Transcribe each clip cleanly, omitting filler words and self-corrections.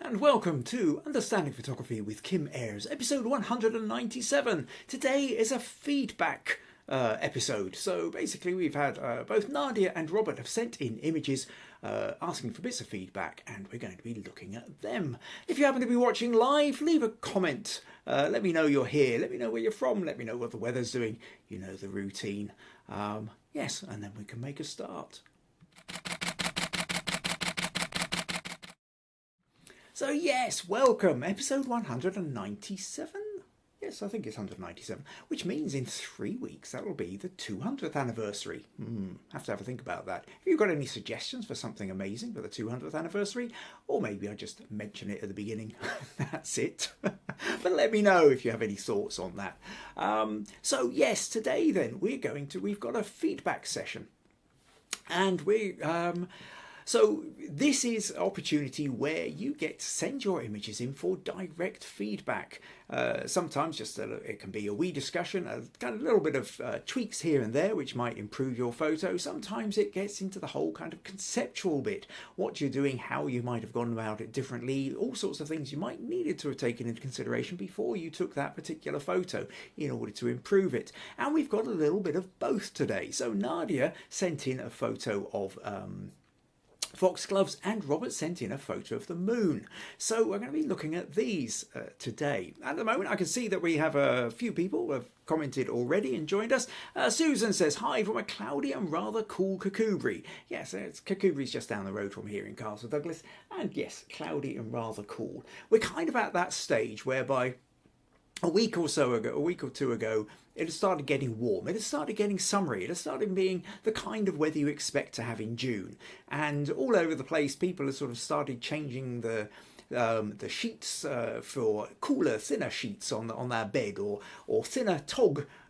And welcome to Understanding Photography with Kim Ayres, episode 197. Today is a feedback episode. So basically we've had both Nadia and Robert have sent in images asking for bits of feedback, and we're going to be looking at them. If you happen to be watching live, leave a comment. Let me know you're here. Let me know where you're from. Let me know what the weather's doing. You know the routine. Yes, and then we can make a start. So yes, welcome, episode 197. Yes, I think it's 197, which means in 3 weeks that will be the 200th anniversary. Have to have a think about that. Have you got any suggestions for something amazing for the 200th anniversary? Or maybe I just mention it at the beginning. That's it. But let me know if you have any thoughts on that. So yes, today then we've got a feedback session, and so this is an opportunity where you get to send your images in for direct feedback. Sometimes it can be a wee discussion, a kind of little bit of tweaks here and there which might improve your photo. Sometimes it gets into the whole kind of conceptual bit, what you're doing, how you might have gone about it differently, all sorts of things you might needed to have taken into consideration before you took that particular photo in order to improve it. And we've got a little bit of both today. So Nadia sent in a photo of foxgloves, and Robert sent in a photo of the moon. So we're going to be looking at these today. At the moment I can see that we have a few people who have commented already and joined us. Susan says, hi from a cloudy and rather cool Kakubri. Yes, Kakubri's just down the road from here in Castle Douglas, and yes, cloudy and rather cool. We're kind of at that stage whereby a week or two ago, it had started getting warm. It had started getting summery. It had started being the kind of weather you expect to have in June. And all over the place, people have sort of started changing the sheets for cooler, thinner sheets on their bed, or thinner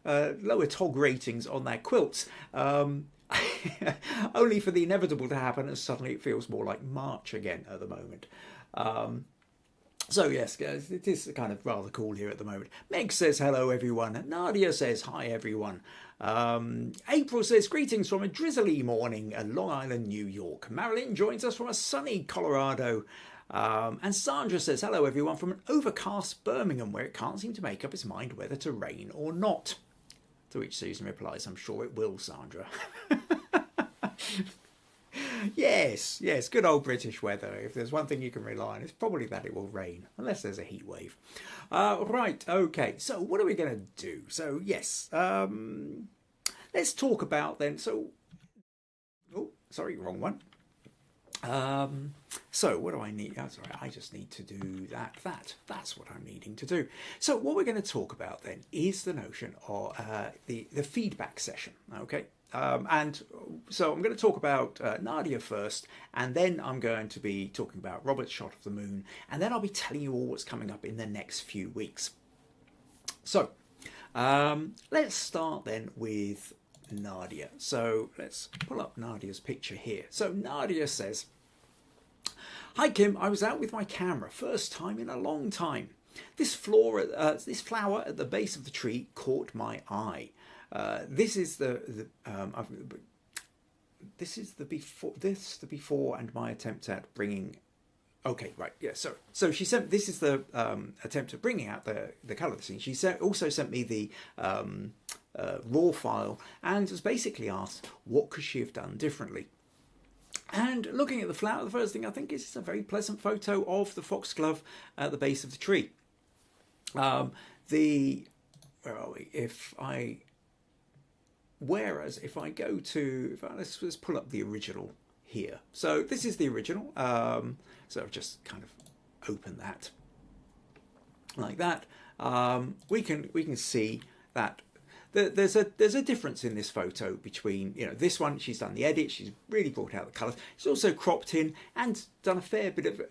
lower tog ratings on their quilts. Only for the inevitable to happen, and suddenly it feels more like March again at the moment. So yes, guys, it is kind of rather cool here at the moment. Meg says hello everyone. Nadia says hi everyone. April says greetings from a drizzly morning in Long Island, New York. Marilyn joins us from a sunny Colorado. And Sandra says hello everyone from an overcast Birmingham, where it can't seem to make up its mind whether to rain or not. To which Susan replies, I'm sure it will, Sandra. Yes, good old British weather. If there's one thing you can rely on, it's probably that it will rain, unless there's a heat wave. Right, okay, so what are we going to do? So, yes, let's talk about then. So, oh, sorry, wrong one. So what do I need? Oh, sorry, I just need to do that. That's what I'm needing to do. So what we're going to talk about then is the notion of the feedback session, okay? And so I'm going to talk about Nadia first, and then I'm going to be talking about Robert's shot of the moon, and then I'll be telling you all what's coming up in the next few weeks. So let's start then with Nadia. So let's pull up Nadia's picture here. So Nadia says, hi Kim, I was out with my camera, first time in a long time. This flower at the base of the tree caught my eye. This is the before and my attempt at bringing. Okay, right, yeah. So she sent. This is the attempt at bringing out the colour of the scene. She also sent me the raw file and has basically asked what could she have done differently. And looking at the flower, the first thing I think is it's a very pleasant photo of the foxglove at the base of the tree. Where are we? Whereas if I go to, let's pull up the original here. So this is the original. So I've just kind of opened that like that. We can see that there's a difference in this photo between, this one, she's done the edit, she's really brought out the colours. She's also cropped in and done a fair bit of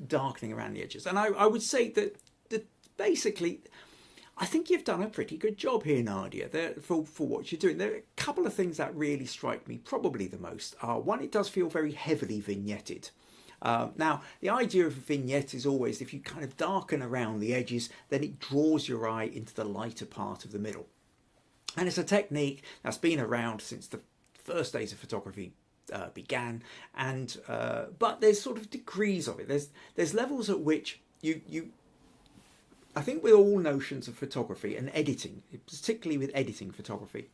darkening around the edges. And I would say that basically, I think you've done a pretty good job here, Nadia, for what you're doing. There are a couple of things that really strike me probably the most. One, it does feel very heavily vignetted. Now, the idea of a vignette is always if you kind of darken around the edges, then it draws your eye into the lighter part of the middle. And it's a technique that's been around since the first days of photography began, and but there's sort of degrees of it. There's levels at which you I think with all notions of photography and editing, particularly with editing photography,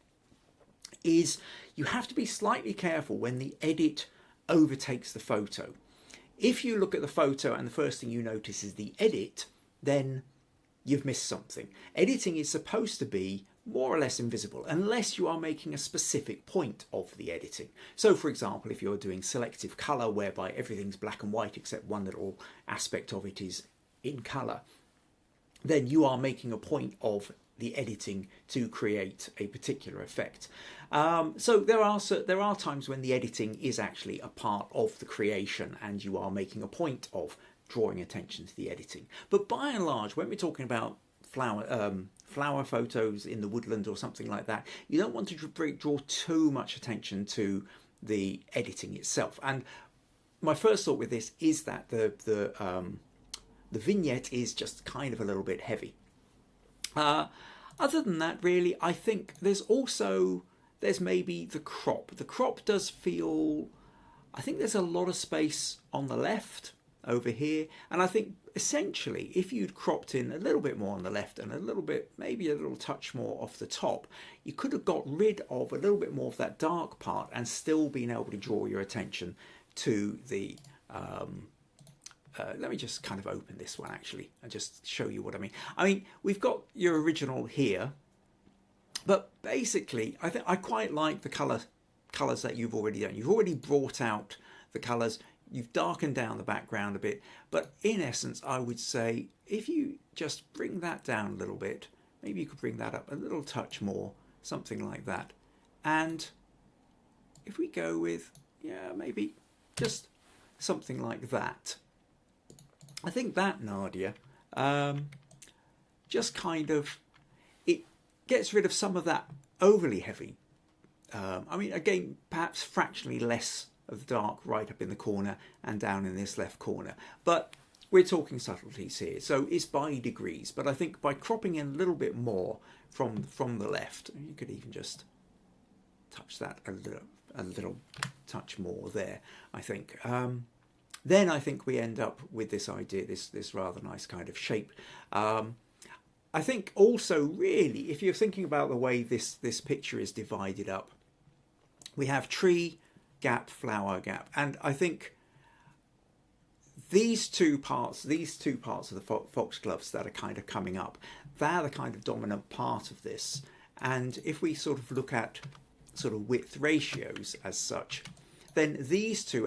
is you have to be slightly careful when the edit overtakes the photo. If you look at the photo and the first thing you notice is the edit, then you've missed something. Editing is supposed to be more or less invisible unless you are making a specific point of the editing. So for example, if you're doing selective colour whereby everything's black and white except one little aspect of it is in colour, then you are making a point of the editing to create a particular effect. So there are times when the editing is actually a part of the creation and you are making a point of drawing attention to the editing. But by and large, when we're talking about flower photos in the woodland or something like that, you don't want to draw too much attention to the editing itself. And my first thought with this is that the vignette is just kind of a little bit heavy. Other than that, really, I think there's maybe the crop. The crop does feel, I think there's a lot of space on the left over here, and I think essentially if you'd cropped in a little bit more on the left and a little bit, maybe a little touch more off the top, you could have got rid of a little bit more of that dark part and still been able to draw your attention to the let me just kind of open this one actually and just show you what I mean. I mean, we've got your original here, but basically I quite like the colours that you've already done. You've already brought out the colours, you've darkened down the background a bit, but in essence I would say if you just bring that down a little bit, maybe you could bring that up a little touch more, something like that. And if we go with, yeah, maybe just something like that, I think that, Nadia, just kind of, it gets rid of some of that overly heavy. I mean, again, perhaps fractionally less of the dark right up in the corner and down in this left corner. But we're talking subtleties here, so it's by degrees. But I think by cropping in a little bit more from the left, you could even just touch that a little touch more there, I think. Then I think we end up with this idea, this rather nice kind of shape. I think also really, if you're thinking about the way this picture is divided up, we have tree gap, flower gap, and I think these two parts of the foxgloves that are kind of coming up, they're the kind of dominant part of this. And if we sort of look at sort of width ratios as such, then these two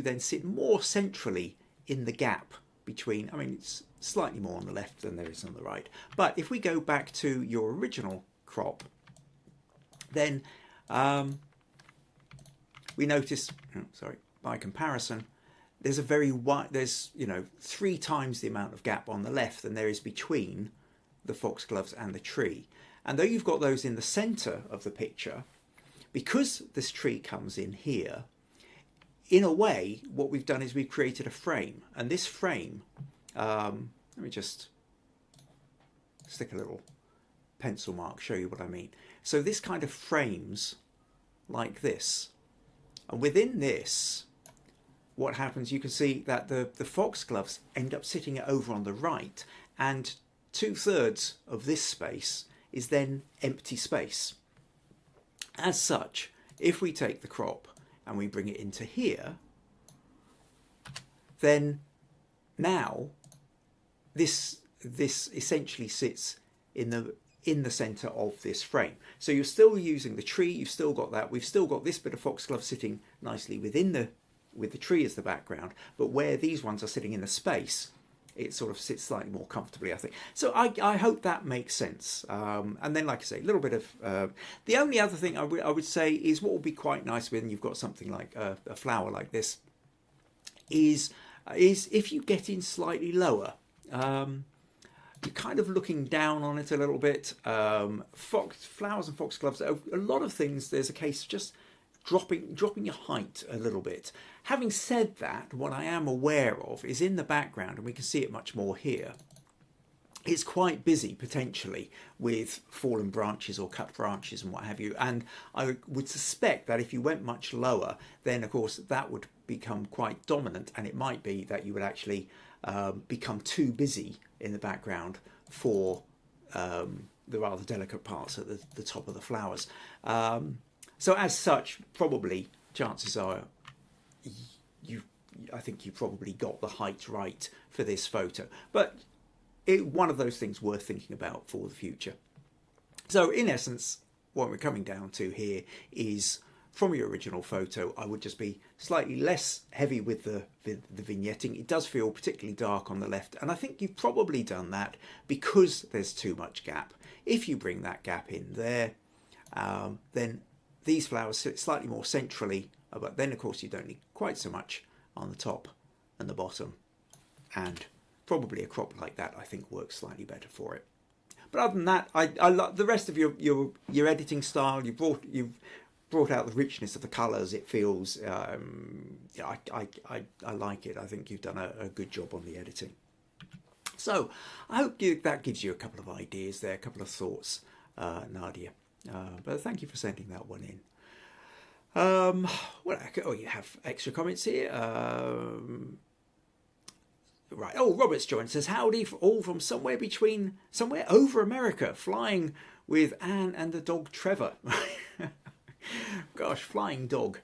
then sit more centrally in the gap between, I mean, it's slightly more on the left than there is on the right. But if we go back to your original crop, then we notice, by comparison, there's a very wide, there's, 3 times the amount of gap on the left than there is between the foxgloves and the tree. And though you've got those in the center of the picture, because this tree comes in here, in a way, what we've done is we've created a frame. And this frame, let me just stick a little pencil mark, show you what I mean. So this kind of frames like this. And within this, what happens, you can see that the foxgloves end up sitting over on the right, and 2/3 of this space is then empty space. As such, if we take the crop and we bring it into here, then now this essentially sits in the center of this frame. So you're still using the tree, you've still got that, we've still got this bit of foxglove sitting nicely with the tree as the background, but where these ones are sitting in the space, it sort of sits slightly more comfortably, I think. So I hope that makes sense. And then, like I say, a little bit of... the only other thing I would say is what would be quite nice when you've got something like a flower like this is if you get in slightly lower. You're kind of looking down on it a little bit. Flowers and foxgloves, a lot of things, there's a case of just dropping your height a little bit. Having said that, what I am aware of is in the background, and we can see it much more here, it's quite busy potentially with fallen branches or cut branches and what have you. And I would suspect that if you went much lower, then of course that would become quite dominant, and it might be that you would actually become too busy in the background for the rather delicate parts at the top of the flowers. So as such, probably chances are I think you probably got the height right for this photo, but one of those things worth thinking about for the future. So in essence, what we're coming down to here is, from your original photo, I would just be slightly less heavy with the vignetting. It does feel particularly dark on the left, and I think you've probably done that because there's too much gap. If you bring that gap in there, then these flowers sit slightly more centrally, but then of course you don't need quite so much on the top and the bottom, and probably a crop like that I think works slightly better for it. But other than that, I like the rest of your editing style. You've brought out the richness of the colours. It feels I like it. I think you've done a good job on the editing. So I hope that gives you a couple of ideas there, a couple of thoughts, Nadia. But thank you for sending that one in. You have extra comments here. Right. Oh, Robert's joined. Says howdy, all from somewhere over America, flying with Anne and the dog Trevor. Gosh, flying dog.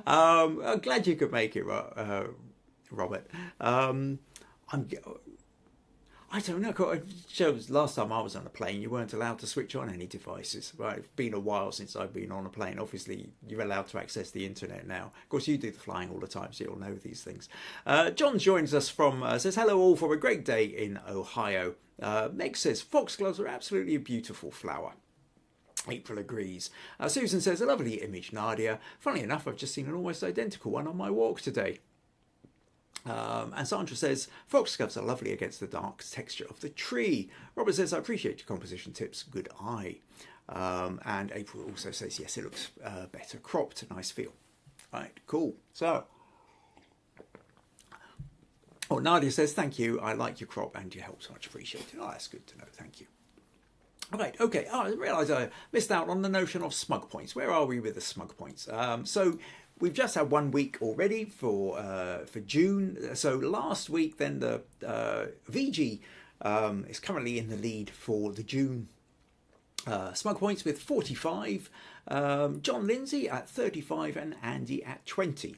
I'm glad you could make it, Robert. I don't know. It shows last time I was on a plane, you weren't allowed to switch on any devices. Right, it's been a while since I've been on a plane. Obviously, you're allowed to access the internet now. Of course, you do the flying all the time, so you'll know these things. John joins us says, hello all from a great day in Ohio. Meg says, foxgloves are absolutely a beautiful flower. April agrees. Susan says, a lovely image, Nadia. Funny enough, I've just seen an almost identical one on my walk today. And Sandra says, foxgloves are lovely against the dark texture of the tree. Robert says, I appreciate your composition tips. Good eye. And April also says, yes, it looks better cropped. Nice feel. Right, cool. So, Nadia says, thank you. I like your crop and your help. So much appreciated. Oh, that's good to know. Thank you. Right, okay. I realised I missed out on the notion of smug points. Where are we with the smug points? So we've just had 1 week already for June. So last week, then the VG is currently in the lead for the June smug points with 45. John Lindsay at 35 and Andy at 20.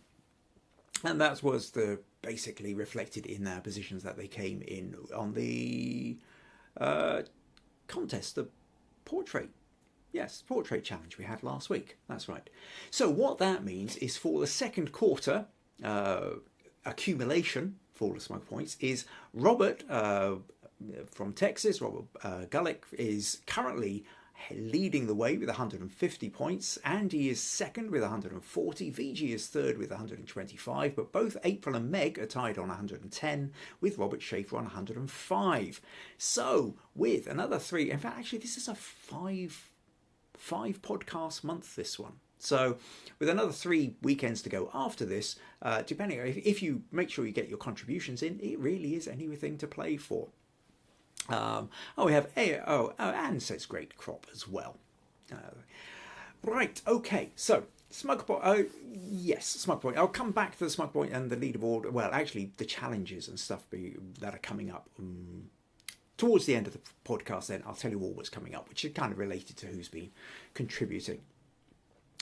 And that was basically reflected in their positions that they came in on the contest, the portrait challenge we had last week. That's right. So what that means is for the second quarter accumulation for the smug points is Robert from Texas. Robert Gulick is currently leading the way with 150 points. Andy is second with 140. VG is third with 125. But both April and Meg are tied on 110, with Robert Schaefer on 105. So with another three, in fact, actually, this is a five podcast month, this one. So with another 3 weekends to go after this, depending on if you make sure you get your contributions in, it really is anything to play for. We have Anne says great crop as well. Right, okay, so smug point. Yes, smug point. I'll come back to the smug point and the leaderboard. Well, actually, the challenges and stuff that are coming up towards the end of the podcast. Then I'll tell you all what's coming up, which is kind of related to who's been contributing.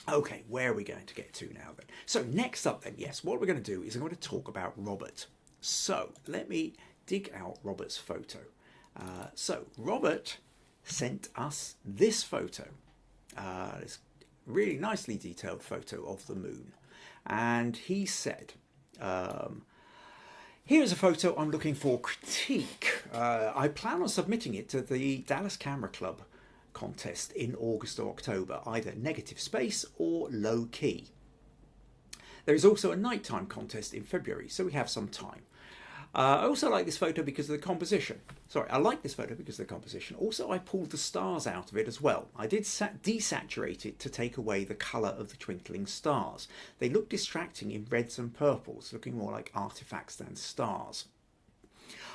Okay, where are we going to get to now then? So next up then, yes, what we're going to do is I'm going to talk about Robert. So let me dig out Robert's photo. So Robert sent us this photo, this really nicely detailed photo of the moon, and he said, here's a photo I'm looking for critique. I plan on submitting it to the Dallas Camera Club contest in August or October, either negative space or low key. There is also a nighttime contest in February, so we have some time. I also like this photo because of the composition. I like this photo because of the composition. Also, I pulled the stars out of it as well. I did desaturate it to take away the colour of the twinkling stars. They look distracting in reds and purples, looking more like artifacts than stars.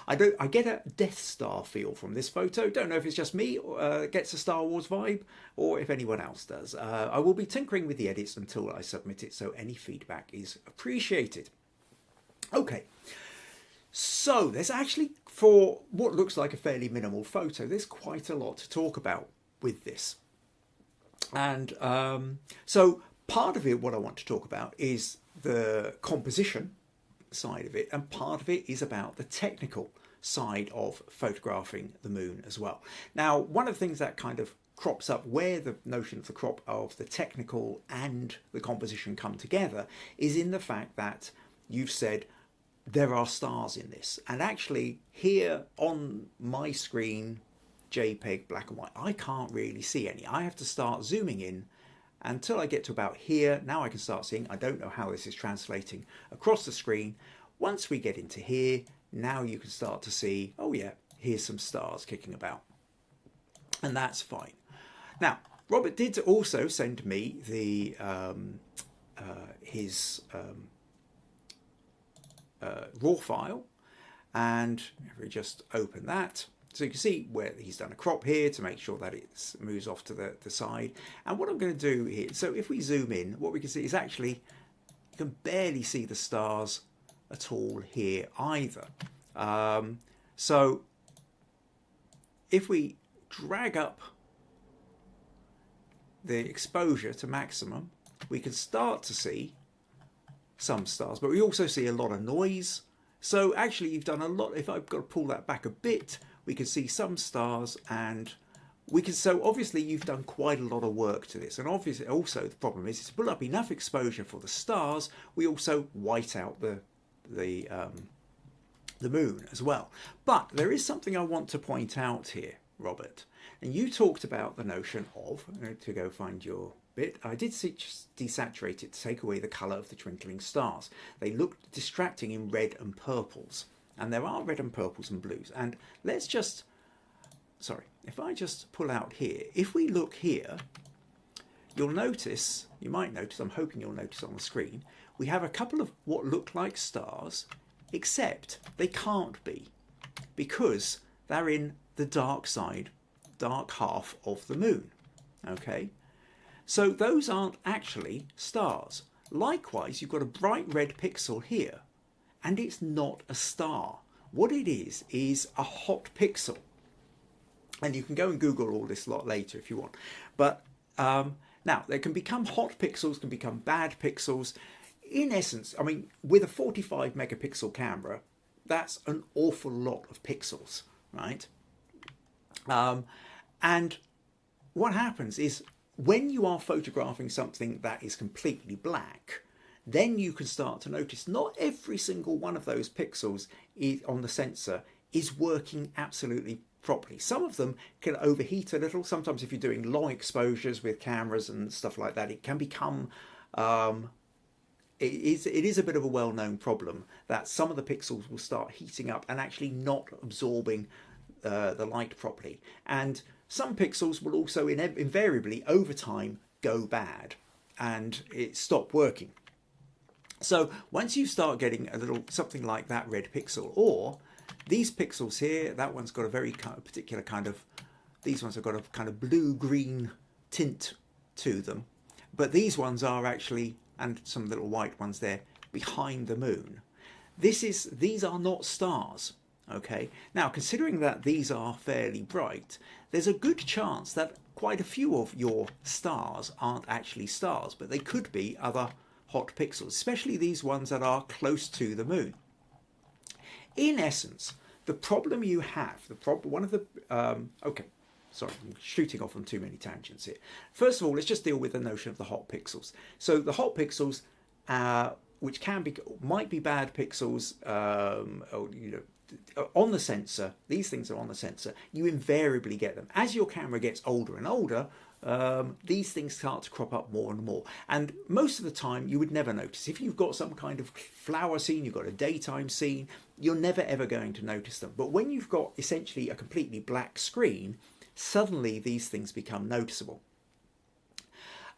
I get a Death Star feel from this photo. Don't know if it's just me gets a Star Wars vibe, or if anyone else does. I will be tinkering with the edits until I submit it, so any feedback is appreciated. Okay, so there's actually, for what looks like a fairly minimal photo, there's quite a lot to talk about with this. And so part of it, what I want to talk about, is the composition side of it, and part of it is about the technical side of photographing the moon as well. Now, one of the things that kind of crops up where the notion of the crop of the technical and the composition come together is in the fact that you've said there are stars in this, and actually here on my screen, JPEG black and white, I can't really see any. I have to start zooming in until I get to about here. Now I can start seeing. I don't know how this is translating across the screen. Once we get into here, now you can start to see, oh yeah, here's some stars kicking about, and that's fine. Now, Robert did also send me the his raw file, and if we just open that, so you can see where he's done a crop here to make sure that it moves off to the side. And what I'm going to do here, so if we zoom in, what we can see is actually you can barely see the stars at all here either. So if we drag up the exposure to maximum, we can start to see some stars, but we also see a lot of noise. So actually you've done a lot. If I've got to pull that back a bit, we can see some stars, and we can, so obviously you've done quite a lot of work to this. And obviously also the problem is to pull up enough exposure for the stars, we also white out the moon as well. But there is something I want to point out here, Robert. And you talked about the notion of, to go find your bit, I did desaturate it to take away the colour of the twinkling stars. They look distracting in red and purples. And there are red and purples and blues. And let's just, sorry, if I just pull out here, if we look here, you'll notice, you might notice, I'm hoping you'll notice on the screen, we have a couple of what look like stars, except they can't be, because they're in the dark side, dark half of the moon. Okay, so those aren't actually stars. Likewise, you've got a bright red pixel here, and it's not a star. What it is a hot pixel. And you can go and Google all this lot later if you want. But now, they can become hot pixels, can become bad pixels. In essence, I mean, with a 45 megapixel camera, that's an awful lot of pixels, right? And what happens is when you are photographing something that is completely black, then you can start to notice not every single one of those pixels on the sensor is working absolutely properly. Some of them can overheat a little. Sometimes if you're doing long exposures with cameras and stuff like that, it can become, it is a bit of a well-known problem that some of the pixels will start heating up and actually not absorbing the light properly. And some pixels will also invariably over time go bad and it stop working. So once you start getting a little something like that red pixel, or these pixels here, that one's got a very particular kind of, these ones have got a kind of blue-green tint to them, but these ones are actually, and some little white ones there, behind the moon. These are not stars, okay? Now, considering that these are fairly bright, there's a good chance that quite a few of your stars aren't actually stars, but they could be other hot pixels, especially these ones that are close to the moon. In essence, the problem you have, one of the, okay, sorry, I'm shooting off on too many tangents here. First of all, let's just deal with the notion of the hot pixels. So the hot pixels, which might be bad pixels, or, you know, on the sensor, these things are on the sensor, you invariably get them. As your camera gets older and older, these things start to crop up more and more, and most of the time you would never notice. If you've got some kind of flower scene, you've got a daytime scene, you're never ever going to notice them. But when you've got essentially a completely black screen, suddenly these things become noticeable.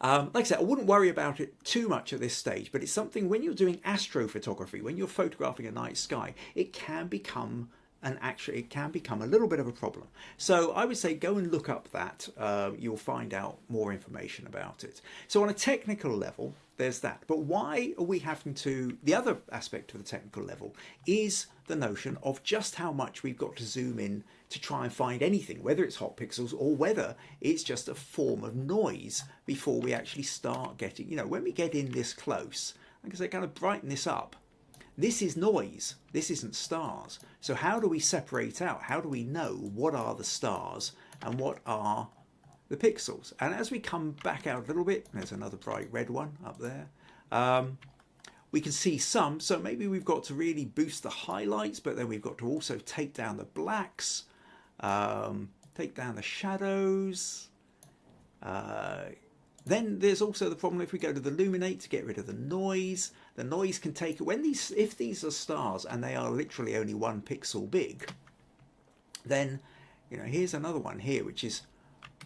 Like I said, I wouldn't worry about it too much at this stage, but it's something when you're doing astrophotography, when you're photographing a night sky, it can become and actually it can become a little bit of a problem. So I would say go and look up that. You'll find out more information about it. So on a technical level, there's that. But why are we having to... The other aspect of the technical level is the notion of just how much we've got to zoom in to try and find anything, whether it's hot pixels or whether it's just a form of noise before we actually start getting... You know, when we get in this close, like I say, kind of brighten this up. This is noise. This isn't stars. So how do we separate out? How do we know what are the stars and what are the pixels? And as we come back out a little bit, there's another bright red one up there. We can see some. So maybe we've got to really boost the highlights, but then we've got to also take down the blacks, take down the shadows. Then there's also the problem if we go to the illuminate to get rid of the noise. The noise can take if these are stars and they are literally only 1 pixel big, then here's another one here which is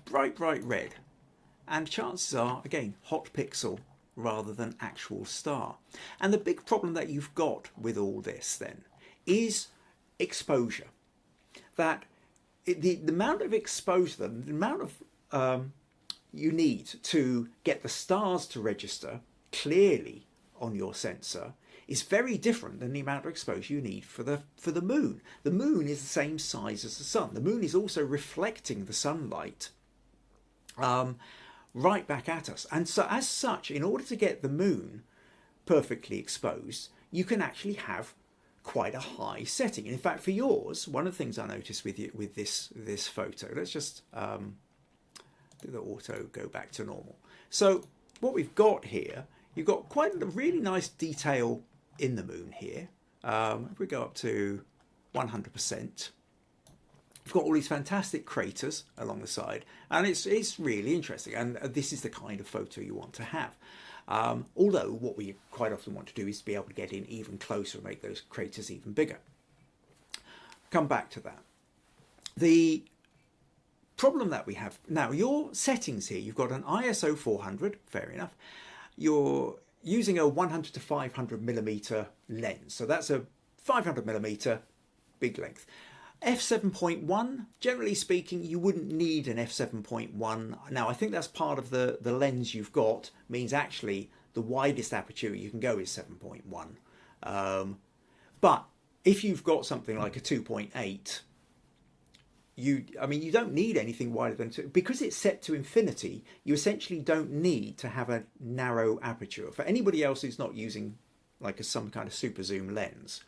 bright red, and chances are again hot pixel rather than actual star. And the big problem that you've got with all this then is exposure. That the amount of exposure, the amount of you need to get the stars to register clearly on your sensor is very different than the amount of exposure you need for the moon. The moon is the same size as the sun. The moon is also reflecting the sunlight right back at us. And so as such, in order to get the moon perfectly exposed, you can actually have quite a high setting. And in fact, for yours, one of the things I noticed with this photo, let's just do the auto go back to normal. So what we've got here, you've got quite a really nice detail in the moon here. If we go up to 100%, we've got all these fantastic craters along the side, and it's really interesting. And this is the kind of photo you want to have. Although what we quite often want to do is to be able to get in even closer and make those craters even bigger. Come back to that. The problem that we have now, your settings here, you've got an ISO 400, fair enough. You're using a 100 to 500 millimeter lens, so that's a 500 millimeter big length. f7.1, generally speaking, you wouldn't need an f7.1. Now I think that's part of the lens you've got means actually the widest aperture you can go is 7.1, but if you've got something like a 2.8, you don't need anything wider than 2, because it's set to infinity. You essentially don't need to have a narrow aperture. For anybody else who's not using like some kind of super zoom lens,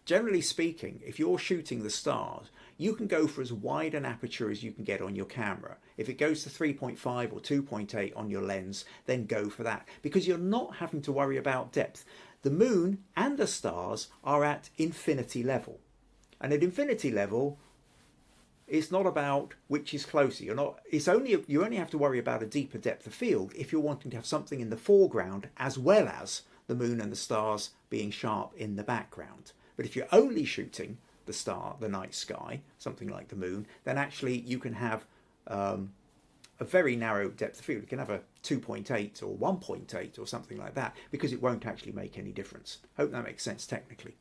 generally speaking, if you're shooting the stars, you can go for as wide an aperture as you can get on your camera. If it goes to 3.5 or 2.8 on your lens, then go for that, because you're not having to worry about depth. The moon and the stars are at infinity level, and at infinity level, it's not about which is closer. You only have to worry about a deeper depth of field if you're wanting to have something in the foreground as well as the moon and the stars being sharp in the background. But if you're only shooting the night sky, something like the moon, then actually you can have a very narrow depth of field. You can have a 2.8 or 1.8 or something like that, because it won't actually make any difference. Hope that makes sense technically.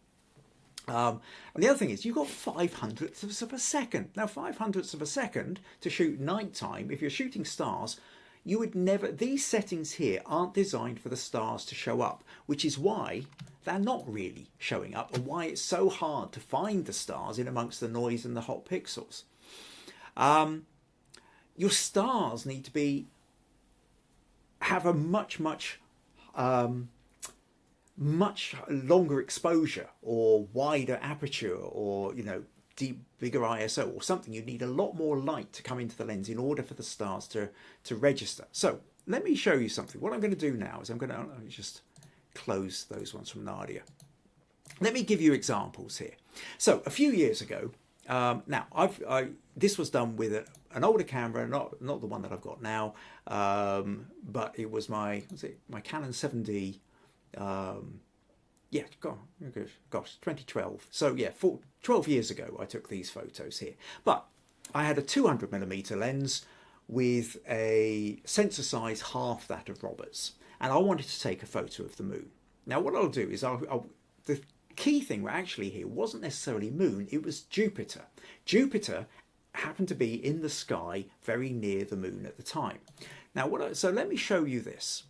And the other thing is you've got 0.05 of a second. Now 0.05 of a second to shoot nighttime, if you're shooting stars, you would never, these settings here aren't designed for the stars to show up, which is why they're not really showing up and why it's so hard to find the stars in amongst the noise and the hot pixels. Your stars need to have a much longer exposure or wider aperture, or bigger ISO or something. You need a lot more light to come into the lens in order for the stars to register. So let me show you something. What I'm going to do now is I'm going to just close those ones from Nadia. Let me give you examples here. So a few years ago, now this was done with an older camera, not the one that I've got now, but it was my Canon 7D. Yeah, gosh, 2012. So yeah, 12 years ago I took these photos here. But I had a 200mm lens with a sensor size half that of Robert's, and I wanted to take a photo of the moon. Now what I'll do is key thing actually here wasn't necessarily Moon, it was Jupiter. Jupiter happened to be in the sky very near the Moon at the time. Now, so let me show you this.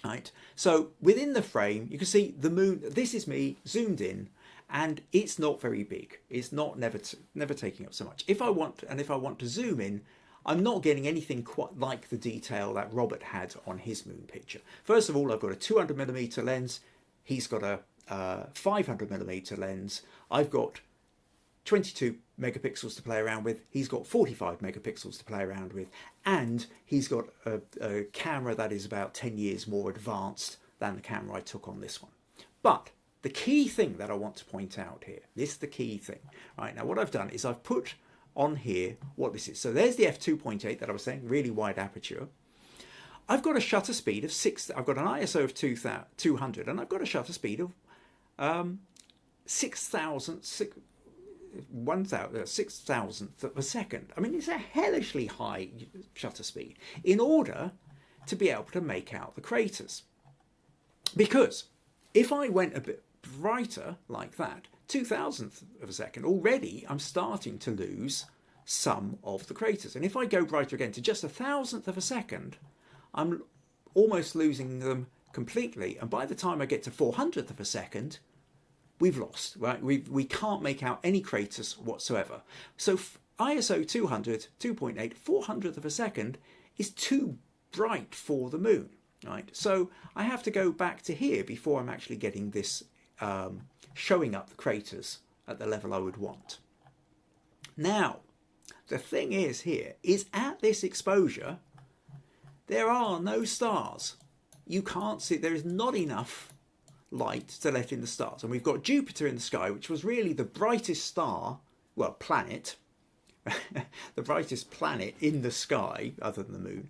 Right, so within the frame, you can see the Moon. This is me zoomed in, and it's not very big. It's not never taking up so much. If I want to zoom in, I'm not getting anything quite like the detail that Robert had on his Moon picture. First of all, I've got a 200mm lens. He's got a 500mm lens. I've got 22 megapixels to play around with. He's got 45 megapixels to play around with, and he's got a camera that is about 10 years more advanced than the camera I took on this one. But the key thing that I want to point out here, this is the key thing. Right, now what I've done is I've put on here what this is. So there's the f2.8 that I was saying, really wide aperture. I've got a shutter speed of 6. I've got an ISO of 200, and I've got a shutter speed of 1/6,000th of a second. I mean, it's a hellishly high shutter speed in order to be able to make out the craters. Because if I went a bit brighter like that, 2,000th of a second, already I'm starting to lose some of the craters. And if I go brighter again to just 1,000th of a second, I'm almost losing them completely. And by the time I get to 400th of a second, we've lost, right? We can't make out any craters whatsoever. So ISO 200, 2.8, 400th of a second is too bright for the Moon, right? So I have to go back to here before I'm actually getting this showing up the craters at the level I would want. Now, the thing is here, is at this exposure, there are no stars. You can't see, there is not enough light to let in the stars. And we've got Jupiter in the sky, which was really the brightest star, well, planet, the brightest planet in the sky, other than the Moon,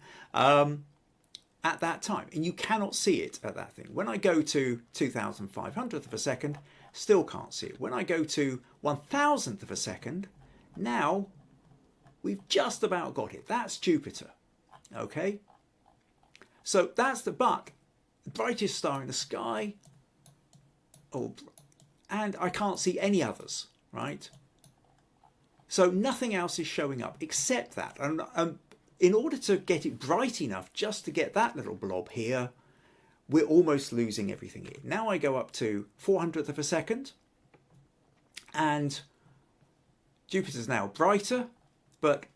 at that time. And you cannot see it at that thing. When I go to 2,500th of a second, still can't see it. When I go to 1,000th of a second, now we've just about got it. That's Jupiter. Okay? So that's the brightest star in the sky. Oh, and I can't see any others, right? So nothing else is showing up except that. And in order to get it bright enough just to get that little blob here, we're almost losing everything here. Now I go up to 400th of a second, and Jupiter's now brighter, but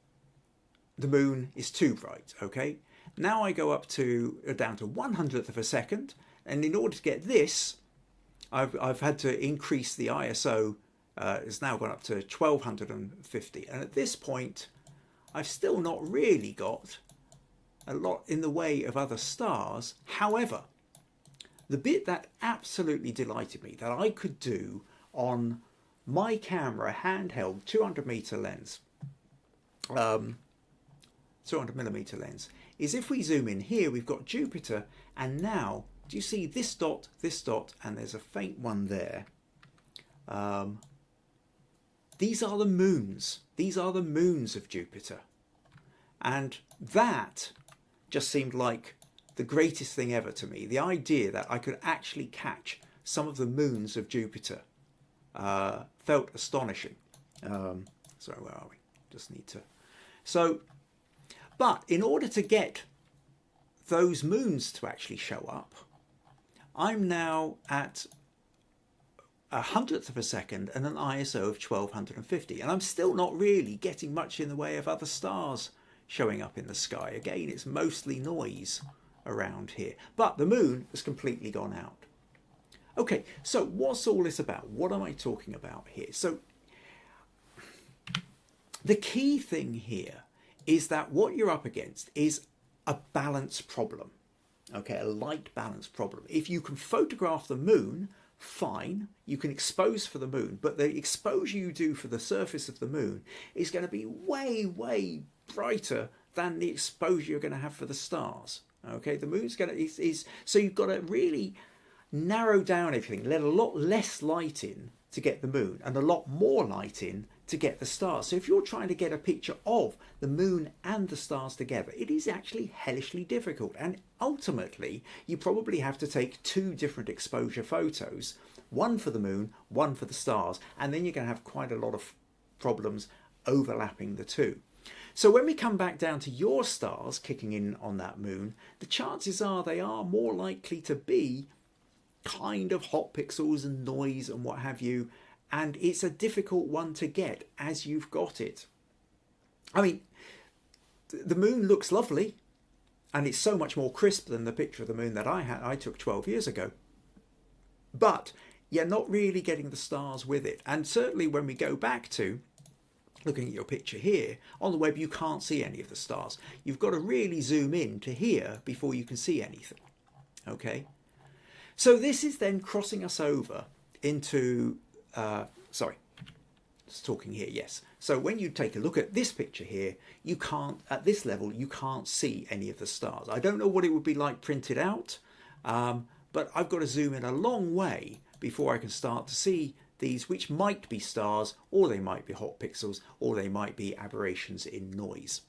the Moon is too bright, okay? Now I go up to down to 100th of a second, and in order to get this, I've had to increase the ISO. It's now gone up to 1250, and at this point I've still not really got a lot in the way of other stars. However, the bit that absolutely delighted me that I could do on my camera handheld 200mm lens, 200mm lens, is if we zoom in here, we've got Jupiter, and now do you see this dot, and there's a faint one there? These are the moons. These are the moons of Jupiter. And that just seemed like the greatest thing ever to me. The idea that I could actually catch some of the moons of Jupiter felt astonishing. Sorry, where are we? Just need to... So, but in order to get those moons to actually show up, I'm now at 100th of a second and an ISO of 1250, and I'm still not really getting much in the way of other stars showing up in the sky. Again, it's mostly noise around here, but the Moon has completely gone out. Okay, so what's all this about? What am I talking about here? So the key thing here is that what you're up against is a balance problem. Okay, a light balance problem. If you can photograph the Moon, fine, you can expose for the Moon, but the exposure you do for the surface of the Moon is going to be way, way brighter than the exposure you're going to have for the stars. Okay, the Moon's going to, so you've got to really narrow down everything, let a lot less light in to get the Moon and a lot more light in to get the stars. So if you're trying to get a picture of the Moon and the stars together, it is actually hellishly difficult, and ultimately you probably have to take two different exposure photos, one for the moon, one for the stars, and then you're going to have quite a lot of problems overlapping the two. So when we come back down to your stars kicking in on that moon, the chances are they are more likely to be kind of hot pixels and noise and what have you, and it's a difficult one to get as you've got it. I mean, the moon looks lovely, and it's so much more crisp than the picture of the moon that I took 12 years ago. But you're not really getting the stars with it. And certainly when we go back to looking at your picture here, on the web you can't see any of the stars. You've got to really zoom in to here before you can see anything. Okay? So this is then crossing us over into, talking here, yes. So when you take a look at this picture here, you can't, at this level, you can't see any of the stars. I don't know what it would be like printed out, but I've got to zoom in a long way before I can start to see these, which might be stars, or they might be hot pixels, or they might be aberrations in noise.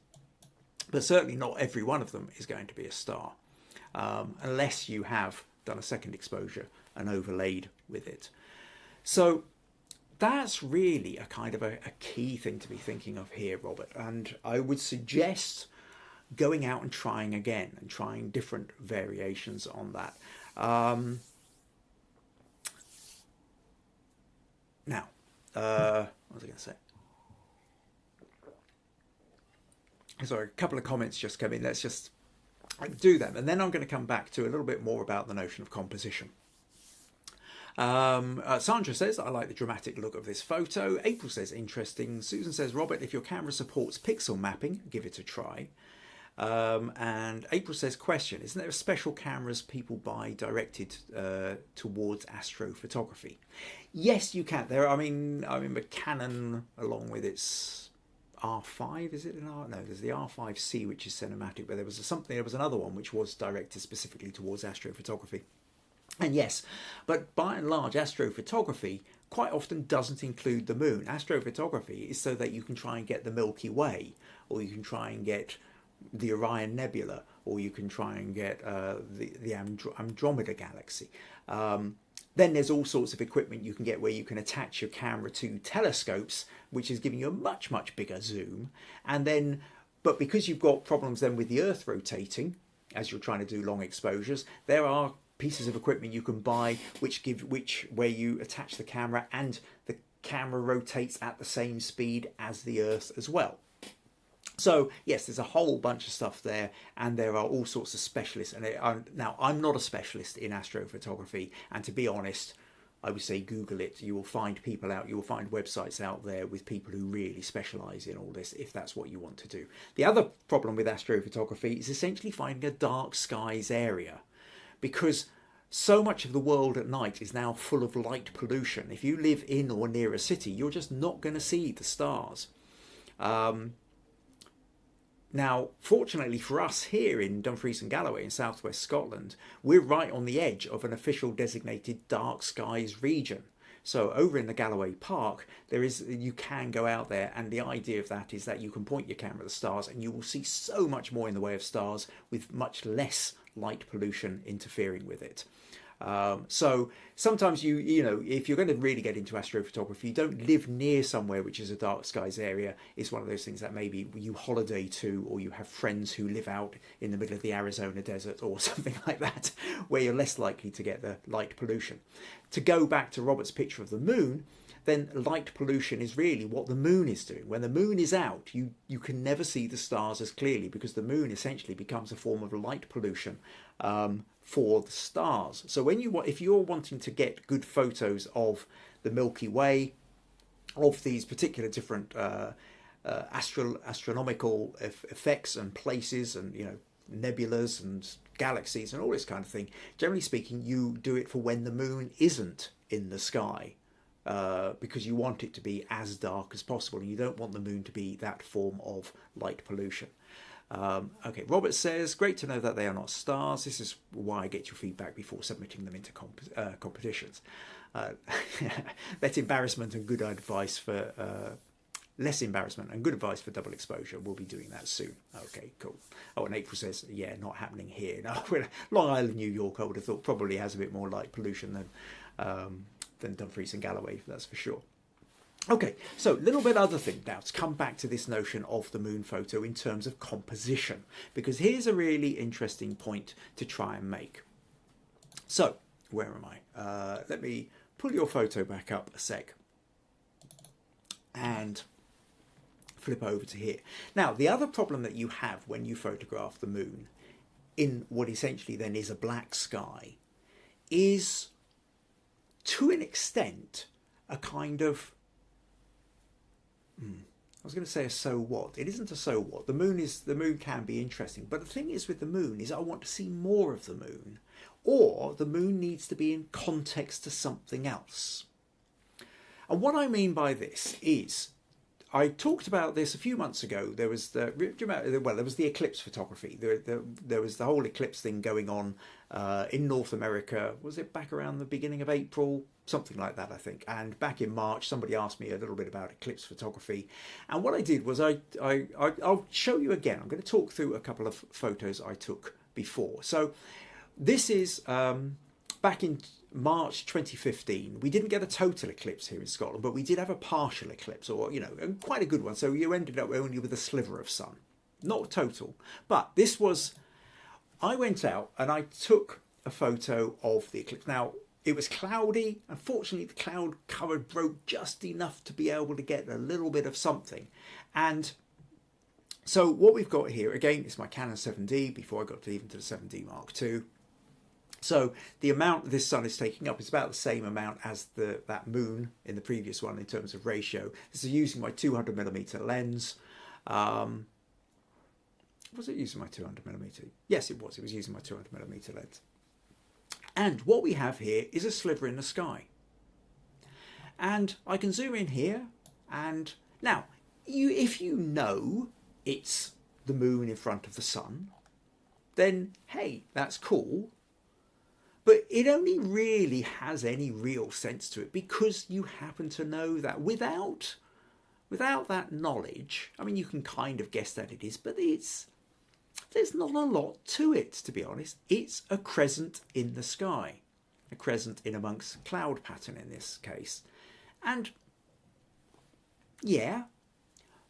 But certainly not every one of them is going to be a star, unless you have done a second exposure and overlaid with it. So that's really a kind of a key thing to be thinking of here, Robert. And I would suggest going out and trying again and trying different variations on that. Now, what was I going to say? Sorry, a couple of comments just came in. Let's just do them. And then I'm going to come back to a little bit more about the notion of composition. Sandra says, I like the dramatic look of this photo. April says, interesting. Susan says, Robert, if your camera supports pixel mapping, give it a try. And April says, question, isn't there special cameras people buy directed towards astrophotography? Yes, you can. I remember Canon, along with its R5, is it an R? No, there's the R5C, which is cinematic, but there was another one which was directed specifically towards astrophotography. And yes, but by and large, astrophotography quite often doesn't include the moon. Astrophotography is so that you can try and get the Milky Way, or you can try and get the Orion Nebula, or you can try and get the Andromeda Galaxy. Then there's all sorts of equipment you can get where you can attach your camera to telescopes, which is giving you a much, much bigger zoom. And then, but because you've got problems then with the Earth rotating, as you're trying to do long exposures, there are pieces of equipment you can buy where you attach the camera and the camera rotates at the same speed as the Earth as well. So yes, there's a whole bunch of stuff there, and there are all sorts of specialists. And now I'm not a specialist in astrophotography, and to be honest, I would say Google it. You will find people out, you will find websites out there with people who really specialise in all this, if that's what you want to do. The other problem with astrophotography is essentially finding a dark skies area, because so much of the world at night is now full of light pollution. If you live in or near a city, you're just not going to see the stars. Now, fortunately for us here in Dumfries and Galloway in southwest Scotland, we're right on the edge of an official designated dark skies region. So over in the Galloway Park, you can go out there, and the idea of that is that you can point your camera at the stars and you will see so much more in the way of stars with much less light pollution interfering with it. So sometimes if you're going to really get into astrophotography, you don't live near somewhere which is a dark skies area. It's one of those things that maybe you holiday to, or you have friends who live out in the middle of the Arizona desert or something like that, where you're less likely to get the light pollution. To go back to Robert's picture of the moon, then light pollution is really what the moon is doing. When the moon is out, you can never see the stars as clearly, because the moon essentially becomes a form of light pollution for the stars. So if you're wanting to get good photos of the Milky Way, of these particular different astronomical effects and places, and nebulas and galaxies and all this kind of thing, generally speaking, you do it for when the moon isn't in the sky. Because you want it to be as dark as possible, and you don't want the moon to be that form of light pollution. Okay, Robert says, great to know that they are not stars. This is why I get your feedback before submitting them into competitions. That's embarrassment and good advice for... less embarrassment and good advice for double exposure. We'll be doing that soon. Okay, cool. Oh, and April says, yeah, not happening here. No, Long Island, New York, I would have thought probably has a bit more light pollution than Dumfries and Galloway, that's for sure. Okay, so a little bit other thing now to come back to this notion of the moon photo in terms of composition, because here's a really interesting point to try and make. So, where am I? Let me pull your photo back up a sec and flip over to here. Now, the other problem that you have when you photograph the moon in what essentially then is a black sky is, to an extent, a kind of, I was going to say a so what. It isn't a so what. The moon can be interesting, but the thing is with the moon is I want to see more of the moon, or the moon needs to be in context to something else. And what I mean by this is, I talked about this a few months ago. There was there was the eclipse photography. There was the whole eclipse thing going on in North America. Was it back around the beginning of April? Something like that, I think. And back in March, somebody asked me a little bit about eclipse photography. And what I did was I'll show you again. I'm going to talk through a couple of photos I took before. So this is back in March 2015. We didn't get a total eclipse here in Scotland, but we did have a partial eclipse, or, you know, quite a good one. So you ended up only with a sliver of sun, not total. But this was, I went out and I took a photo of the eclipse. Now, it was cloudy. Unfortunately, the cloud cover broke just enough to be able to get a little bit of something. And so what we've got here, again, is my Canon 7D before I got even to the 7D Mark II. So the amount this sun is taking up is about the same amount as that moon in the previous one in terms of ratio. This is using my 200mm lens. Was it using my 200mm? Yes, it was. It was using my 200mm lens. And what we have here is a sliver in the sky. And I can zoom in here. And now, if you know it's the moon in front of the sun, then hey, that's cool. But it only really has any real sense to it because you happen to know that. Without that knowledge, I mean, you can kind of guess that it is, but there's not a lot to it, to be honest. It's a crescent in the sky, a crescent in amongst cloud pattern in this case. And yeah,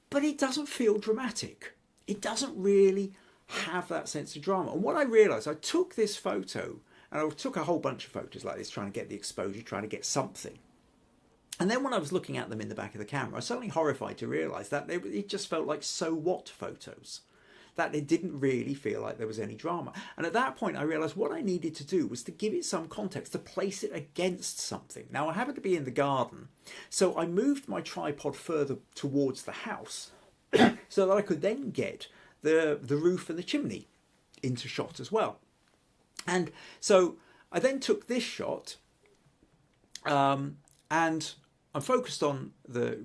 but it doesn't feel dramatic. It doesn't really have that sense of drama. And what I realised, I took this photo, and I took a whole bunch of photos like this, trying to get the exposure, trying to get something. And then when I was looking at them in the back of the camera, I was suddenly horrified to realise that it just felt like so what photos. That it didn't really feel like there was any drama. And at that point, I realised what I needed to do was to give it some context, to place it against something. Now, I happened to be in the garden, so I moved my tripod further towards the house so that I could then get the roof and the chimney into shot as well. And so I then took this shot, and I'm focused on the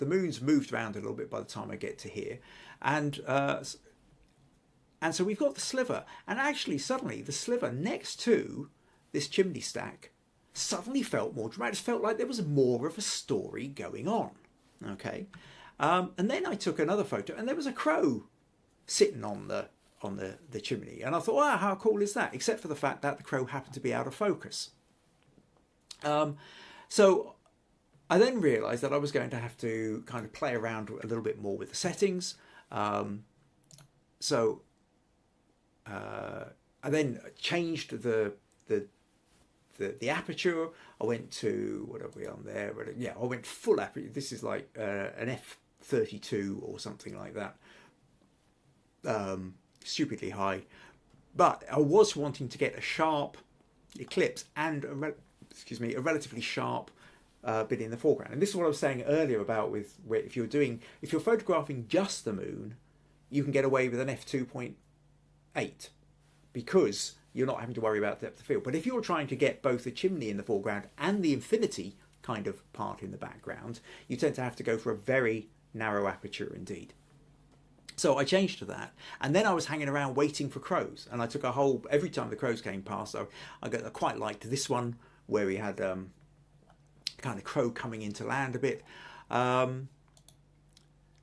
moon's moved around a little bit by the time I get to here, and so we've got the sliver, and actually suddenly the sliver next to this chimney stack suddenly felt more dramatic. It felt like there was more of a story going on. Okay, and then I took another photo, and there was a crow sitting on the chimney, and I thought, wow, how cool is that? Except for the fact that the crow happened to be out of focus. So I then realised that I was going to have to kind of play around a little bit more with the settings. So I then changed the aperture. I went to, what are we on there? Yeah, I went full aperture. This is like an f32 or something like that. Stupidly high. But I was wanting to get a sharp eclipse and a relatively sharp bit in the foreground. And this is what I was saying earlier about if you're photographing just the moon, you can get away with an f2.8 because you're not having to worry about depth of field. But if you're trying to get both the chimney in the foreground and the infinity kind of part in the background, you tend to have to go for a very narrow aperture indeed. So I changed to that, and then I was hanging around waiting for crows, and I took every time the crows came past, I quite liked this one where we had kind of crow coming into land a bit.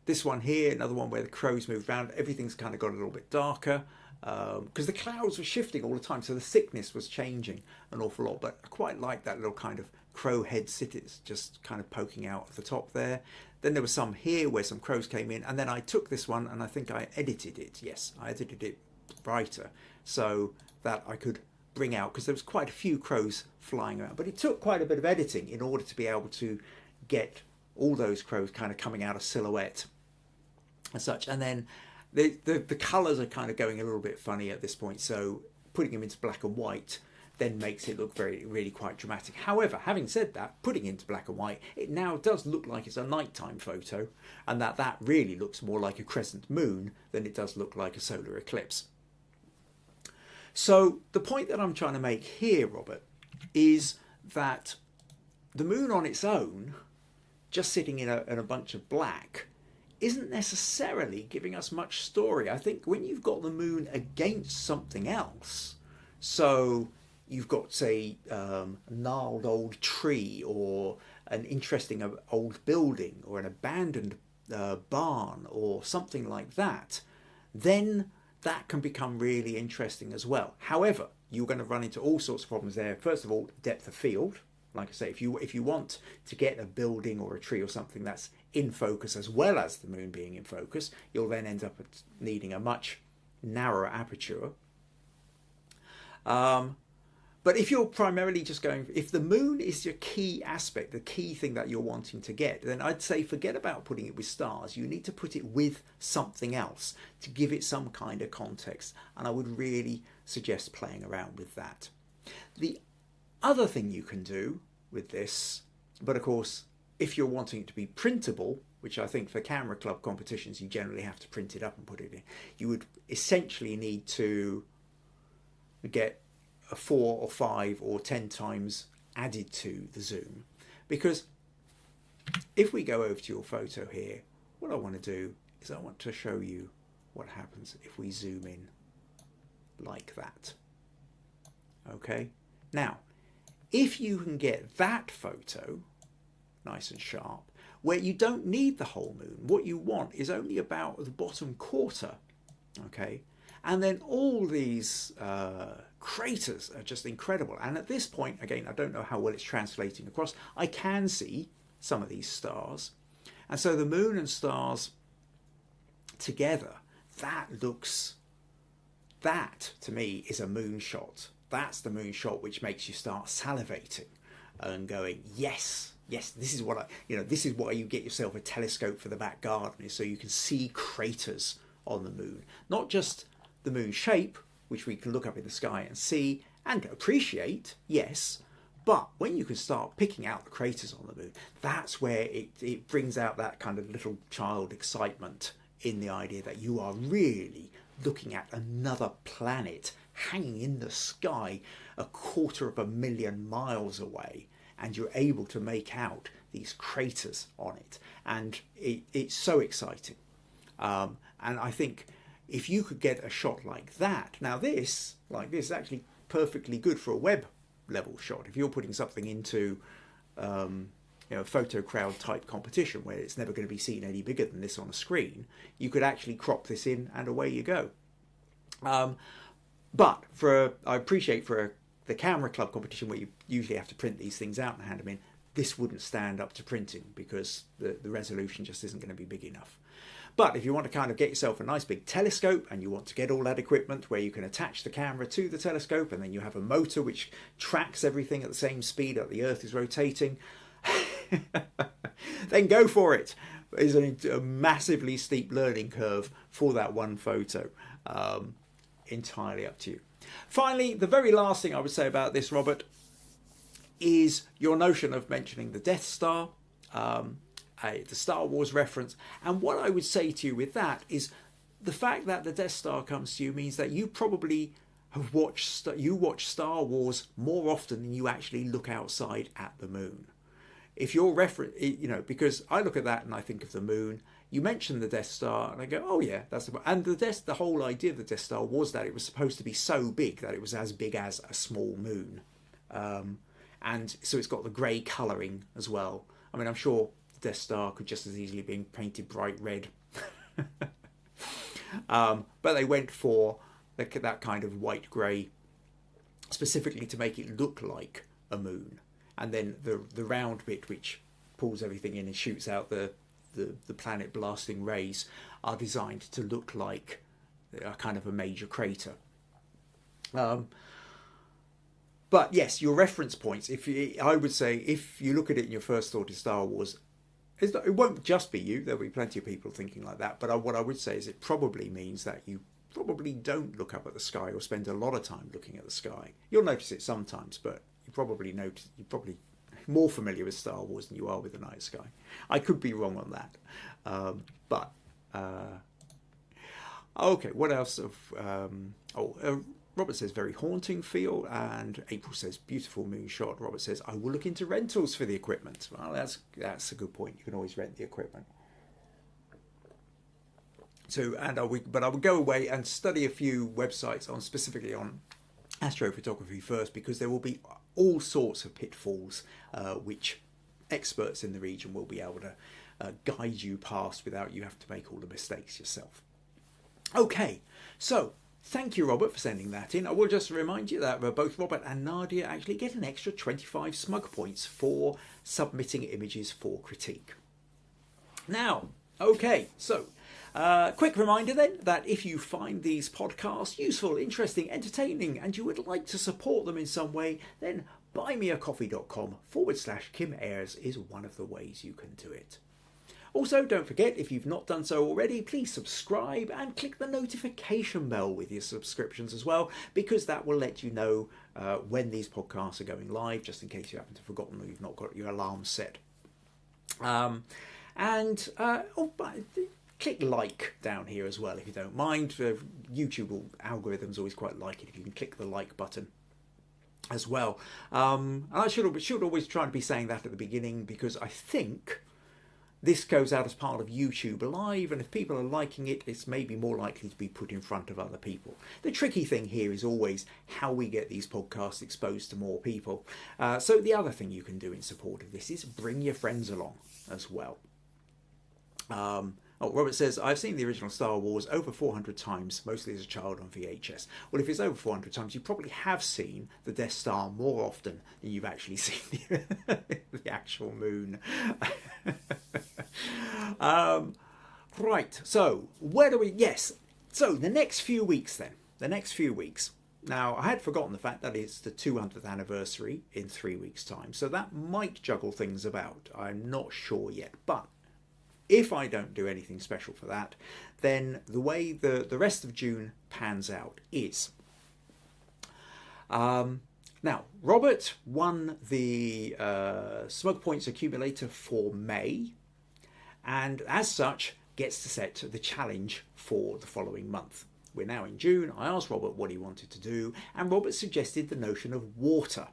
This one here, another one where the crows moved around, everything's kind of got a little bit darker. because the clouds were shifting all the time, so the thickness was changing an awful lot. But I quite like that little kind of crow head cities just kind of poking out at the top there. Then there was some here where some crows came in, and then I took this one and I think I edited it. Yes, I edited it brighter so that I could bring out, because there was quite a few crows flying around, but it took quite a bit of editing in order to be able to get all those crows kind of coming out of silhouette and such. And then the colours are kind of going a little bit funny at this point, so putting them into black and white then makes it look really quite dramatic. However, having said that, putting it into black and white, it now does look like it's a nighttime photo, and that really looks more like a crescent moon than it does look like a solar eclipse. So the point that I'm trying to make here, Robert, is that the moon on its own, just sitting in a bunch of black, isn't necessarily giving us much story. I think when you've got the moon against something else, so you've got, say, a gnarled old tree, or an interesting old building, or an abandoned barn, or something like that, then that can become really interesting as well. However, you're going to run into all sorts of problems there. First of all, depth of field. Like I say, if you want to get a building or a tree or something that's in focus as well as the moon being in focus, you'll then end up needing a much narrower aperture. But if you're primarily just going, if the moon is your key aspect, the key thing that you're wanting to get, then I'd say forget about putting it with stars. You need to put it with something else to give it some kind of context. And I would really suggest playing around with that. The other thing you can do with this, but of course, if you're wanting it to be printable, which I think for camera club competitions, you generally have to print it up and put it in, you would essentially need to get a 4 or 5 or 10 times added to the zoom. Because if we go over to your photo here, what I want to do is I want to show you what happens if we zoom in like that. Okay, now if you can get that photo nice and sharp, where you don't need the whole moon, what you want is only about the bottom quarter, okay, and then all these craters are just incredible. And at this point, again, I don't know how well it's translating across, I can see some of these stars, and so the moon and stars together, that to me is a moon shot. That's the moon shot which makes you start salivating and going, yes, this is what this is why you get yourself a telescope for the back garden, is so you can see craters on the moon. Not just the moon shape, which we can look up in the sky and see and appreciate, yes, but when you can start picking out the craters on the moon, that's where it brings out that kind of little child excitement in the idea that you are really looking at another planet hanging in the sky 250,000 miles away, and you're able to make out these craters on it, and it's so exciting. And I think if you could get a shot like that, now this is actually perfectly good for a web level shot. If you're putting something into a photo crowd type competition where it's never going to be seen any bigger than this on a screen, you could actually crop this in and away you go. But I appreciate for the camera club competition, where you usually have to print these things out and hand them in, this wouldn't stand up to printing because the resolution just isn't going to be big enough. But if you want to kind of get yourself a nice big telescope, and you want to get all that equipment where you can attach the camera to the telescope, and then you have a motor which tracks everything at the same speed that the Earth is rotating, then go for it. It's a massively steep learning curve for that one photo. Entirely up to you. Finally, the very last thing I would say about this, Robert, is your notion of mentioning the Death Star, the Star Wars reference. And what I would say to you with that is the fact that the Death Star comes to you means that you probably have watch Star Wars more often than you actually look outside at the moon. If you're because I look at that and I think of the moon. You mention the Death Star, and I go, oh yeah, that's the whole idea of the Death Star was that it was supposed to be so big that it was as big as a small moon, and so it's got the grey colouring as well. I mean, I'm sure the Death Star could just as easily be painted bright red, but they went for that kind of white grey, specifically to make it look like a moon. And then the round bit, which pulls everything in and shoots out the planet blasting rays, are designed to look like a kind of a major crater. But yes, your reference points, I would say, if you look at it and your first thought is Star Wars, it won't just be you. There'll be plenty of people thinking like that. But what I would say is it probably means that you probably don't look up at the sky or spend a lot of time looking at the sky. You'll notice it sometimes, but you're probably more familiar with Star Wars than you are with the night sky. I could be wrong on that. Okay, what else? Robert says very haunting feel, and April says beautiful moon shot. Robert says I will look into rentals for the equipment. Well, that's a good point. You can always rent the equipment. So, but I will go away and study a few websites specifically on astrophotography first, because there will be all sorts of pitfalls which experts in the region will be able to guide you past without you have to make all the mistakes yourself. Okay, so thank you, Robert, for sending that in. I will just remind you that both Robert and Nadia actually get an extra 25 Smug points for submitting images for critique. Now, okay, so quick reminder then that if you find these podcasts useful, interesting, entertaining, and you would like to support them in some way, then buymeacoffee.com/Kim Ayres is one of the ways you can do it. Also, don't forget, if you've not done so already, please subscribe and click the notification bell with your subscriptions as well, because that will let you know when these podcasts are going live, just in case you happen to have forgotten or you've not got your alarm set. Click like down here as well if you don't mind. YouTube algorithms always quite like it if you can click the like button as well. And I should always try and be saying that at the beginning, because I think this goes out as part of YouTube Live, and if people are liking it, it's maybe more likely to be put in front of other people. The tricky thing here is always how we get these podcasts exposed to more people. So the other thing you can do in support of this is bring your friends along as well. Robert says, I've seen the original Star Wars over 400 times, mostly as a child on VHS. Well, if it's over 400 times, you probably have seen the Death Star more often than you've actually seen the actual moon. Right, so where do we... Yes, so the next few weeks then. The next few weeks. Now, I had forgotten the fact that it's the 200th anniversary in 3 weeks' time, so that might juggle things about. I'm not sure yet, but if I don't do anything special for that, then the way the rest of June pans out is... now, Robert won the Smug Points accumulator for May, and as such gets to set the challenge for the following month. We're now in June. I asked Robert what he wanted to do, and Robert suggested the notion of water.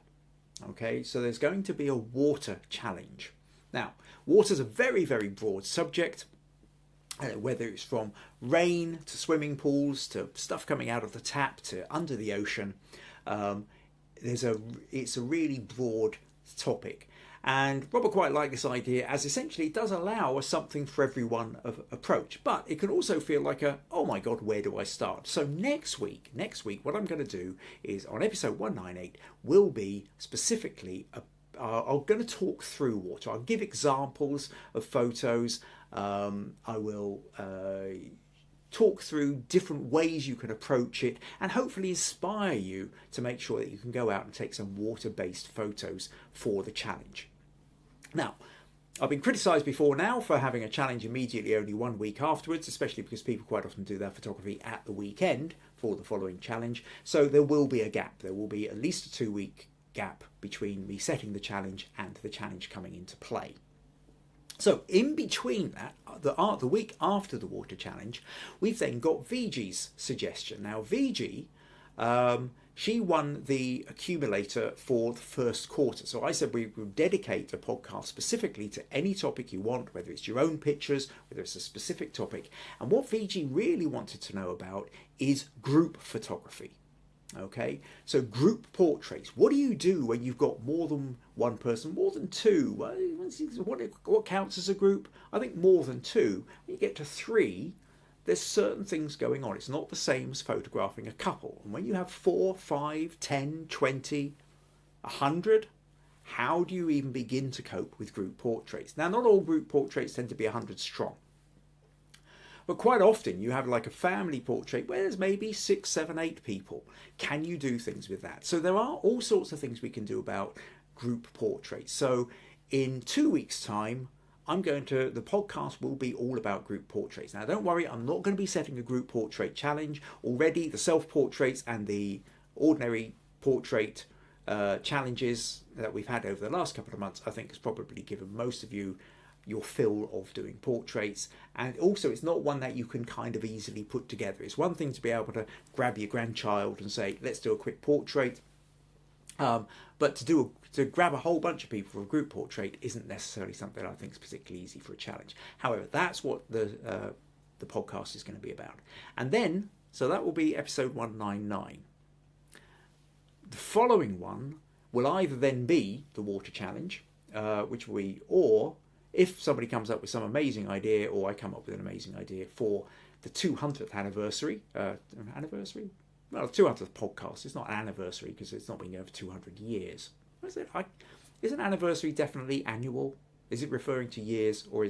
Okay, so there's going to be a water challenge. Now, water's a very, very broad subject, whether it's from rain to swimming pools to stuff coming out of the tap to under the ocean. It's a really broad topic. And Robert quite liked this idea, as essentially it does allow a something for everyone approach. But it can also feel like oh my God, where do I start? So next week, what I'm going to do is on episode 198 will be specifically I'm going to talk through water. I'll give examples of photos. I will talk through different ways you can approach it and hopefully inspire you to make sure that you can go out and take some water-based photos for the challenge. Now, I've been criticised before now for having a challenge immediately only 1 week afterwards, especially because people quite often do their photography at the weekend for the following challenge. So there will be a gap. There will be at least a 2-week gap between me setting the challenge and the challenge coming into play. So in between that, the week after the water challenge, we've then got VG's suggestion. Now VG, she won the accumulator for the first quarter. So I said we will dedicate a podcast specifically to any topic you want, whether it's your own pictures, whether it's a specific topic. And what VG really wanted to know about is group photography. Okay, so group portraits. What do you do when you've got more than one person, more than two? What counts as a group? I think more than two. When you get to 3, there's certain things going on. It's not the same as photographing a couple. And when you have 4, 5, 10, 20, 100, how do you even begin to cope with group portraits? Now, not all group portraits tend to be 100 strong. But quite often you have like a family portrait where there's maybe 6, 7, 8 people. Can you do things with that? So there are all sorts of things we can do about group portraits. So in 2 weeks' time, the podcast will be all about group portraits. Now, don't worry, I'm not going to be setting a group portrait challenge. Already, the self-portraits and the ordinary portrait challenges that we've had over the last couple of months, I think has probably given most of you your fill of doing portraits. And also, it's not one that you can kind of easily put together. It's one thing to be able to grab your grandchild and say, let's do a quick portrait. But to grab a whole bunch of people for a group portrait isn't necessarily something I think is particularly easy for a challenge. However, that's what the podcast is going to be about. And then, so that will be episode 199. The following one will either then be the water challenge, or if somebody comes up with some amazing idea, or I come up with an amazing idea for the 200th anniversary, Well, the 200th podcast. It's not an anniversary because it's not been going for 200 years. What is it? Is an anniversary definitely annual? Is it referring to years, or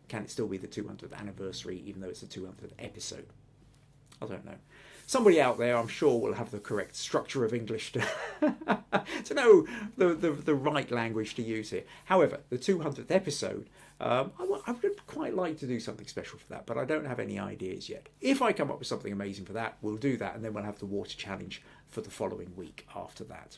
can it still be the 200th anniversary even though it's the 200th episode? I don't know. Somebody out there, I'm sure, will have the correct structure of English to know the right language to use here. However, the 200th episode, I would quite like to do something special for that, but I don't have any ideas yet. If I come up with something amazing for that, we'll do that, and then we'll have the water challenge for the following week after that.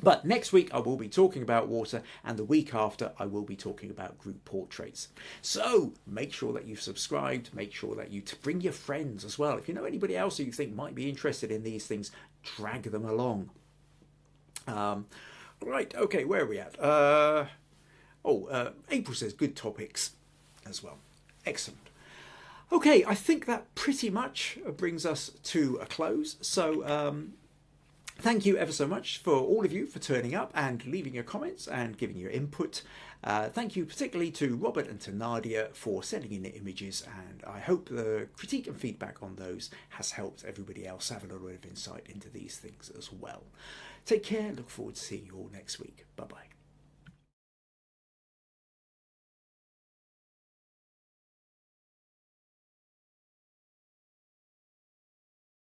But next week I will be talking about water, and the week after I will be talking about group portraits. So make sure that you've subscribed, make sure that you bring your friends as well. If you know anybody else who you think might be interested in these things, drag them along. Right, okay, where are we at? April says good topics as well. Excellent. Okay, I think that pretty much brings us to a close. So thank you ever so much for all of you for turning up and leaving your comments and giving your input. Thank you particularly to Robert and to Nadia for sending in the images, and I hope the critique and feedback on those has helped everybody else have a little bit of insight into these things as well. Take care, look forward to seeing you all next week. Bye-bye.